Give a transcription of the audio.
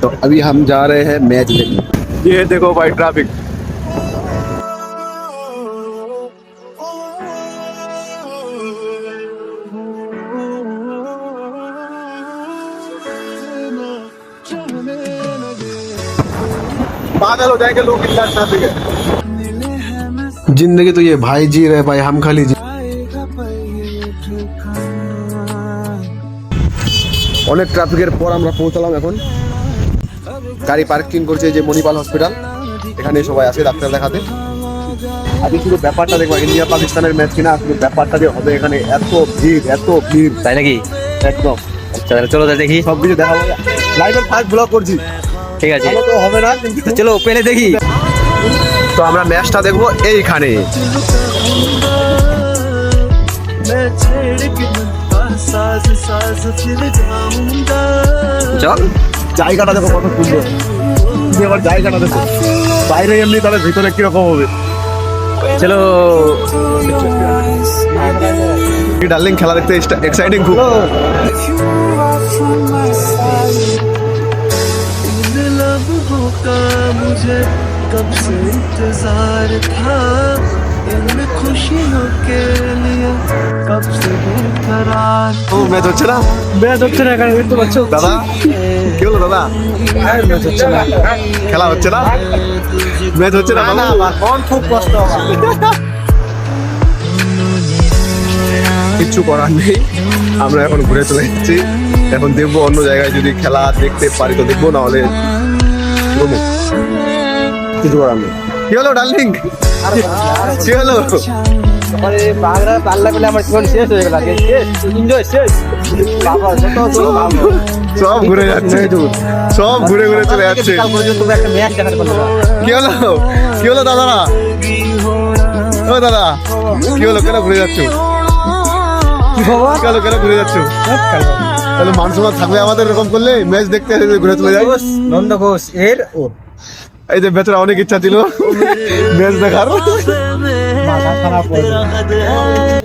तो अभी हम जा रहे हैं मैच देखने। ये देखो भाई ट्रैफिक। पागल हो जाएंगे लोग, इतना ट्रैफिक है। जिंदगी तो ये भाई जी रहे भाई, हम खाली অনেক ট্রাফিকের পর আমরা পৌঁছালাম। এখন গাড়ি পার্কিং করছে যে মণিপাল হসপিটাল, এখানে সবাই আসে ডাক্তার দেখাতে। আমি শুধু ব্যাপারটা দেখবো, ইন্ডিয়া পাকিস্তানের ম্যাচ কিনা, শুধু ব্যাপারটা যে হবে এখানে, এত ভিড় তাই নাকি? একদম। আচ্ছা চলো তাহলে দেখি, সবকিছু দেখাবো, লাইভের ফার্স্ট ব্লগ করছি। ঠিক আছে, ভালো তো হবে না কিন্তু চলো পেলে দেখি। তো আমরা ম্যাচটা দেখবো এইখানে। চল, জায়গাটা দেখো কত সুন্দর, তুমি আবার জায়গাটা দেখো, বাইরে এমনি তাহলে ভিতরে কিরকম হবে। চলো ডার্লিং, খেলা দেখতে এক্সাইটিং খুব। मुझे कब से इंतजार था इन खुशियों के लिए कब से बेकरार। ও ম্যাচ হচ্ছে না, ম্যাচ হচ্ছে না এখানে, দেখতে পাচ্ছ দাদা? কি হলো দাদা? ম্যাচ হচ্ছে না, খেলা হচ্ছে না, ম্যাচ হচ্ছে না। মন খুব কষ্ট। কিচ্ছু করার নেই, আমরা এখন ঘুরে চলে যাচ্ছি। এখন দেখবো অন্য জায়গায় যদি খেলা দেখতে পারি তো দেখবো, না হলে কিছু করার নেই। কি হলো ডার্লিং, কি হলো? পাল্লা পেলে আমার জীবন শেষ হয়ে গেল, এনজয় শেষ। সব ঘুরে যাচ্ছে, সব ঘুরে ঘুরে চলে যাচ্ছে। কি হলো, কি হলো দাদারা? ও দাদা, কি হলো, কেন ঘুরে যাচ্ছ? কেন ঘুরে যাচ্ছ? তাহলে মান সম্মান থাকবে আমাদের এরকম করলে? ম্যাচ দেখতে ঘুরে চলে যায়। নন্দ ঘোষ এর ও এই যে ভেতরে অনেক ইচ্ছা ছিল ম্যাচ দেখার। মাথা খারাপ হয়ে